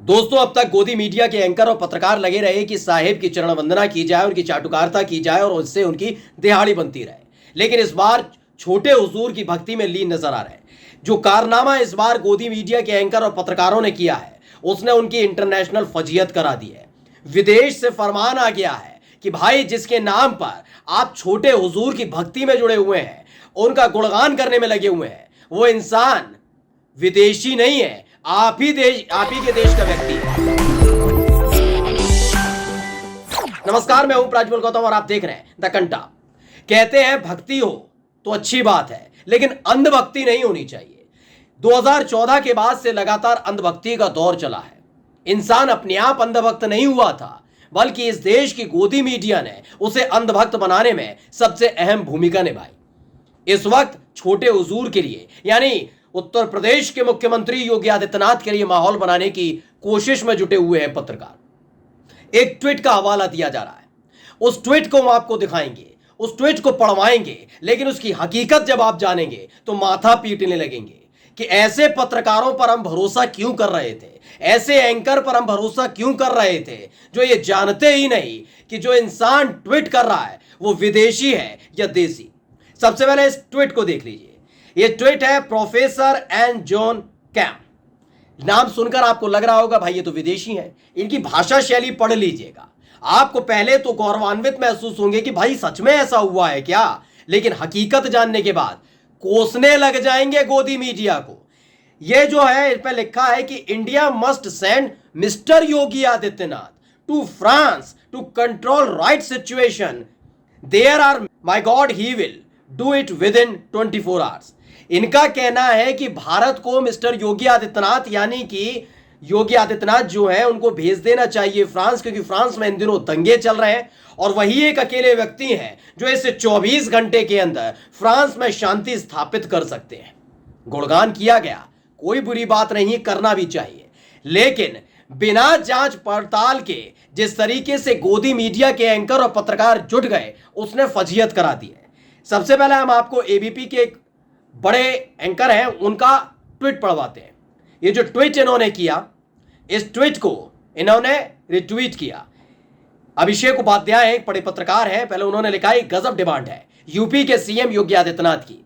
दोस्तों, अब तक गोदी मीडिया के एंकर और पत्रकार लगे रहे कि साहेब की चरण वंदना की जाए, उनकी चाटुकारिता की जाए और उससे उनकी दिहाड़ी बनती रहे। लेकिन इस बार छोटे हुजूर की भक्ति में लीन नजर आ रहे हैं। जो कारनामा इस बार गोदी मीडिया के एंकर और पत्रकारों ने किया है, उसने उनकी इंटरनेशनल फजीयत करा दी है। विदेश से फरमान आ गया है कि भाई, जिसके नाम पर आप छोटे हुजूर की भक्ति में जुड़े हुए हैं, उनका गुणगान करने में लगे हुए हैं, वो इंसान विदेशी नहीं है, आप ही के देश का व्यक्ति है। नमस्कार, मैं हूं प्राज्वल गौतम और आप देख रहे हैं द कंटा। कहते हैं भक्ति हो तो अच्छी बात है, लेकिन अंधभक्ति नहीं होनी चाहिए। 2014 के बाद से लगातार अंधभक्ति का दौर चला है। इंसान अपने आप अंधभक्त नहीं हुआ था, बल्कि इस देश की गोदी मीडिया ने उसे अंधभक्त बनाने में सबसे अहम भूमिका निभाई। इस वक्त छोटे हुजूर के लिए, यानी उत्तर प्रदेश के मुख्यमंत्री योगी आदित्यनाथ के लिए माहौल बनाने की कोशिश में जुटे हुए हैं पत्रकार। एक ट्वीट का हवाला दिया जा रहा है। उस ट्वीट को हम आपको दिखाएंगे, उस ट्वीट को पढ़वाएंगे, लेकिन उसकी हकीकत जब आप जानेंगे तो माथा पीटने लगेंगे कि ऐसे पत्रकारों पर हम भरोसा क्यों कर रहे थे, ऐसे एंकर पर हम भरोसा क्यों कर रहे थे जो ये जानते ही नहीं कि जो इंसान ट्वीट कर रहा है वो विदेशी है या देसी। सबसे पहले इस ट्वीट को देख लीजिए। ये ट्वीट है प्रोफेसर एन जॉन कैम। नाम सुनकर आपको लग रहा होगा भाई ये तो विदेशी हैं। इनकी भाषा शैली पढ़ लीजिएगा, आपको पहले तो गौरवान्वित महसूस होंगे कि भाई सच में ऐसा हुआ है क्या, लेकिन हकीकत जानने के बाद कोसने लग जाएंगे गोदी मीडिया को। ये जो है, इस पर लिखा है कि India must send mister Yogi Adityanath to France to control right situation. There are my god he will do it within 24 hours. इनका कहना है कि भारत को मिस्टर योगी आदित्यनाथ, यानी कि योगी आदित्यनाथ जो है, उनको भेज देना चाहिए फ्रांस, क्योंकि फ्रांस में इन दिनों दंगे चल रहे हैं और वही एक अकेले व्यक्ति हैं जो इस 24 घंटे के अंदर फ्रांस में शांति स्थापित कर सकते हैं। गुणगान किया गया, कोई बुरी बात नहीं, करना भी चाहिए, लेकिन बिना जांच पड़ताल के जिस तरीके से गोदी मीडिया के एंकर और पत्रकार जुट गए, उसने फजीयत करा दी है। सबसे पहले हम आपको एबीपी के एक बड़े एंकर हैं, उनका ट्वीट पढ़वाते हैं। ये जो ट्वीट इन्होंने किया, इस ट्वीट को इन्होंने रिट्वीट किया। अभिषेक उपाध्याय एक बड़े पत्रकार हैं। पहले उन्होंने लिखा है, गजब डिमांड है यूपी के सीएम योगी आदित्यनाथ की।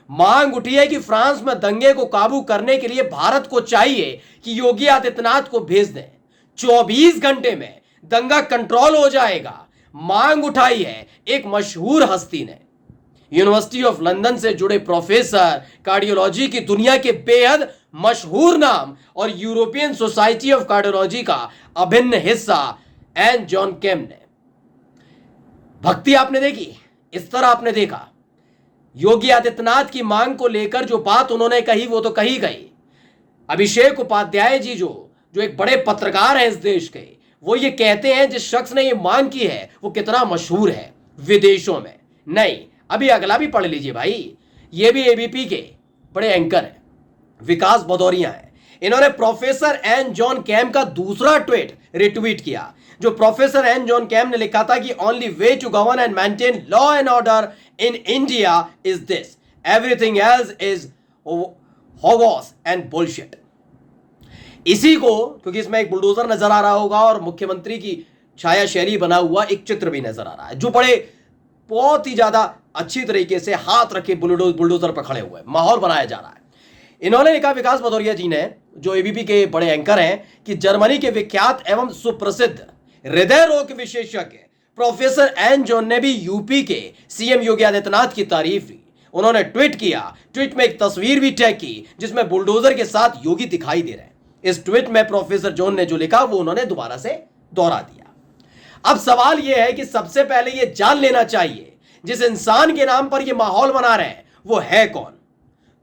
मांग उठी है कि फ्रांस में दंगे को काबू करने के लिए भारत को चाहिए कि योगी आदित्यनाथ को भेज दें। 24 घंटे में दंगा कंट्रोल हो जाएगा। मांग उठाई है एक मशहूर हस्ती ने। यूनिवर्सिटी ऑफ लंदन से जुड़े प्रोफेसर, कार्डियोलॉजी की दुनिया के बेहद मशहूर नाम और यूरोपियन सोसाइटी ऑफ कार्डियोलॉजी का अभिन्न हिस्सा एन जॉन कैम ने। भक्ति आपने देखी, इस तरह आपने देखा। योगी आदित्यनाथ की मांग को लेकर जो बात उन्होंने कही वो तो कही गई। अभिषेक उपाध्याय जी जो एक बड़े पत्रकार हैं इस देश के, वो ये कहते हैं जिस शख्स ने ये मांग की है वो कितना मशहूर है विदेशों में। नहीं, अभी अगला भी पढ़ लीजिए भाई। ये भी एबीपी के बड़े एंकर हैं, विकास भदौरिया हैं। इन्होंने प्रोफेसर एन जॉन कैम का दूसरा ट्वीट रिट्वीट किया, जो प्रोफेसर एन जॉन कैम ने लिखा था कि only way to govern and maintain law and order in India is this, everything else is hogwash and bullshit. इसी को, क्योंकि इसमें एक बुलडोजर नजर आ रहा होगा और मुख्यमंत्री की छाया शैली बना हुआ एक चित्र भी नजर आ रहा है, जो बड़े बहुत ही ज्यादा अच्छी तरीके से हाथ रखे बुलडोजर पर खड़े हुए माहौल बनाया जा रहा है। इन्होंने लिखा, विकास भदौरिया जी ने, जो एबीपी के बड़े एंकर हैं, कि जर्मनी के विख्यात एवं सुप्रसिद्ध हृदय रोग विशेषज्ञ प्रोफेसर एन जॉन ने भी यूपी के सीएम योगी आदित्यनाथ की तारीफ की। उन्होंने ट्वीट किया। ट्वीट में एक तस्वीर भी टैग की जिसमें बुलडोजर के साथ योगी दिखाई दे रहे हैं। इस ट्वीट में प्रोफेसर जॉन ने जो लिखा वो उन्होंने दोबारा से दोहरा दिया। अब सवाल यह है कि सबसे पहले यह जान लेना चाहिए जिस इंसान के नाम पर यह माहौल बना रहे हैं वो है कौन।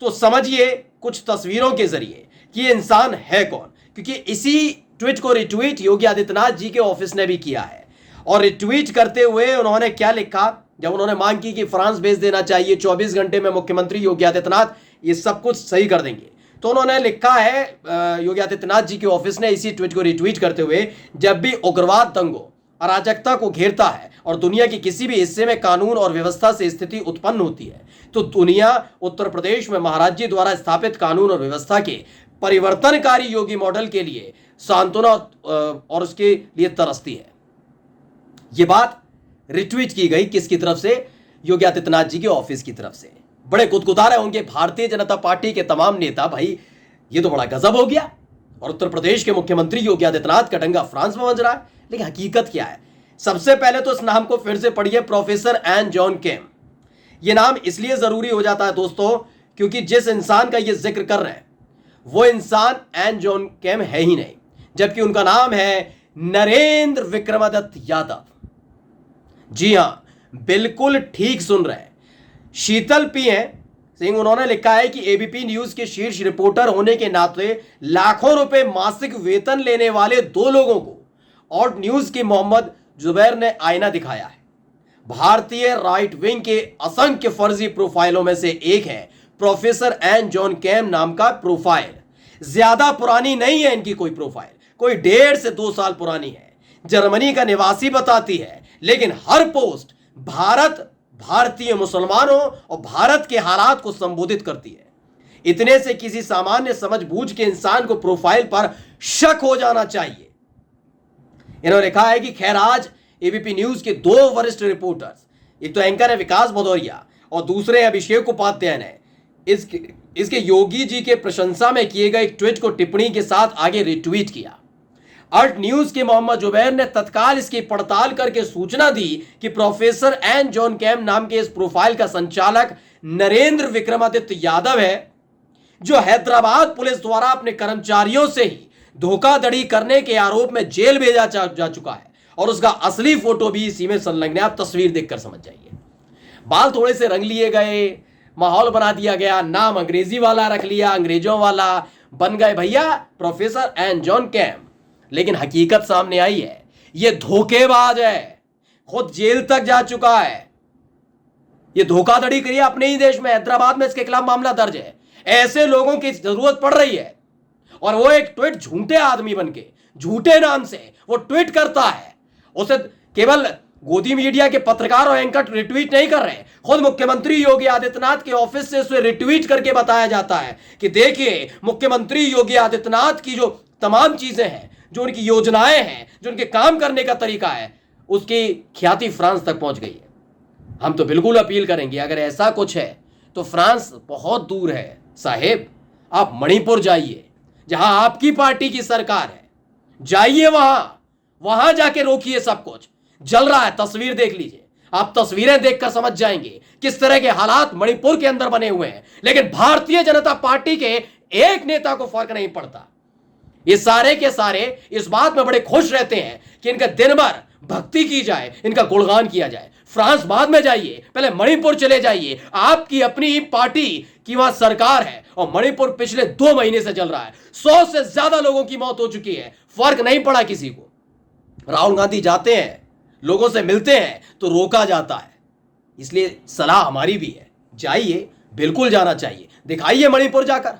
तो समझिए कुछ तस्वीरों के जरिए कि ये इंसान है कौन, क्योंकि इसी ट्वीट को रिट्वीट योगी आदित्यनाथ जी के ऑफिस ने भी किया है। और रिट्वीट करते हुए उन्होंने क्या लिखा, जब उन्होंने मांग की कि फ्रांस भेज देना चाहिए, 24 घंटे में मुख्यमंत्री योगी आदित्यनाथ ये सब कुछ सही कर देंगे, तो उन्होंने लिखा है योगी आदित्यनाथ जी के ऑफिस ने इसी ट्वीट को रिट्वीट करते हुए, जब भी उग्रवाद, दंगों, अराजकता को घेरता है और दुनिया के किसी भी हिस्से में कानून और व्यवस्था से स्थिति उत्पन्न होती है, तो दुनिया उत्तर प्रदेश में महाराज जी द्वारा स्थापित कानून और व्यवस्था के परिवर्तनकारी योगी मॉडल के लिए सांत्वना और उसके लिए तरसती है। यह बात रिट्वीट की गई किसकी तरफ से? योगी आदित्यनाथ जी के ऑफिस की तरफ से। बड़े कुतकुता रहे होंगे भारतीय जनता पार्टी के तमाम नेता, भाई ये तो बड़ा गजब हो गया, और उत्तर प्रदेश के मुख्यमंत्री योगी आदित्यनाथ का डंगा फ्रांस में बज रहा है। लेकिन हकीकत क्या है? सबसे पहले तो इस नाम को फिर से पढ़िए, प्रोफेसर एन जॉन केम। यह नाम इसलिए जरूरी हो जाता है दोस्तों क्योंकि जिस इंसान का यह जिक्र कर रहे हैं वो इंसान एन जॉन केम है ही नहीं, जबकि उनका नाम है नरेंद्र विक्रमादित्य यादव। जी हां, बिल्कुल ठीक सुन रहे हैं, शीतल पी सिंह। उन्होंने लिखा है कि एबीपी न्यूज के शीर्ष रिपोर्टर होने के नाते लाखों रुपए मासिक वेतन लेने वाले दो लोगों को ऑड न्यूज के मोहम्मद जुबैर ने आईना दिखाया है। भारतीय राइट विंग के असंख्य फर्जी प्रोफाइलों में से एक है प्रोफेसर एन जॉन केम नाम का प्रोफाइल। ज्यादा पुरानी नहीं है इनकी कोई प्रोफाइल, कोई 1.5 से 2 साल पुरानी है। जर्मनी का निवासी बताती है, लेकिन हर पोस्ट भारत, भारतीय मुसलमानों और भारत के हालात को संबोधित करती है। इतने से किसी सामान्य समझबूझ के इंसान को प्रोफाइल पर शक हो जाना चाहिए। इन्होंने लिखा है कि खैर आज एबीपी न्यूज के 2 वरिष्ठ रिपोर्टर्स, एक तो एंकर है विकास भदौरिया और दूसरे अभिषेक उपाध्याय ने इसके योगी जी के प्रशंसा में किए गए एक ट्वीट को टिप्पणी के साथ आगे रिट्वीट किया। अर्ट न्यूज के मोहम्मद जुबैर ने तत्काल इसकी पड़ताल करके सूचना दी कि प्रोफेसर एन जॉन केम नाम के इस प्रोफाइल का संचालक नरेंद्र विक्रमादित्य यादव है, जो हैदराबाद पुलिस द्वारा अपने कर्मचारियों से ही धोखाधड़ी करने के आरोप में जेल भेजा जा चुका है, और उसका असली फोटो भी इसी में संलग्न है। आप तस्वीर देखकर समझ जाइए। बाल थोड़े से रंग लिए गए, माहौल बना दिया गया, नाम अंग्रेजी वाला रख लिया, अंग्रेजों वाला, बन गए भैया प्रोफेसर एन जॉन केम। लेकिन हकीकत सामने आई है, यह धोखेबाज है, खुद जेल तक जा चुका है। यह धोखाधड़ी करी अपने ही देश में, हैदराबाद में इसके खिलाफ मामला दर्ज है। ऐसे लोगों की जरूरत पड़ रही है, और वो एक ट्वीट झूठे आदमी बनके, झूठे नाम से वो ट्वीट करता है। उसे केवल गोदी मीडिया के पत्रकार और एंकर रिट्वीट नहीं कर रहे, खुद मुख्यमंत्री योगी आदित्यनाथ के ऑफिस से उसे रिट्वीट करके बताया जाता है कि देखिए मुख्यमंत्री योगी आदित्यनाथ की जो तमाम चीजें हैं, जो उनकी योजनाएं हैं, जो उनके काम करने का तरीका है, उसकी ख्याति फ्रांस तक पहुंच गई है। हम तो बिल्कुल अपील करेंगे, अगर ऐसा कुछ है तो फ्रांस बहुत दूर है साहेब। आप मणिपुर जाइए, जहां आपकी पार्टी की सरकार है, जाइए वहां जाके रोकिए सब कुछ। जल रहा है, तस्वीर देख लीजिए, आप तस्वीरें देखकर समझ जाएंगे किस तरह के हालात मणिपुर के अंदर बने हुए हैं। लेकिन भारतीय जनता पार्टी के एक नेता को फर्क नहीं पड़ता। ये सारे के सारे इस बात में बड़े खुश रहते हैं कि इनका दिन भर भक्ति की जाए, इनका गुणगान किया जाए। फ्रांस बाद में जाइए, पहले मणिपुर चले जाइए। आपकी अपनी पार्टी की वहां सरकार है, और मणिपुर पिछले 2 महीने से चल रहा है। 100 से ज्यादा लोगों की मौत हो चुकी है, फर्क नहीं पड़ा किसी को। राहुल गांधी जाते हैं, लोगों से मिलते हैं तो रोका जाता है। इसलिए सलाह हमारी भी है, जाइए, बिल्कुल जाना चाहिए। दिखाइए मणिपुर जाकर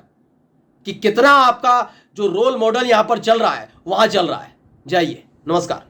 कि कितना आपका जो रोल मॉडल यहां पर चल रहा है वहां चल रहा है। जाइए, नमस्कार।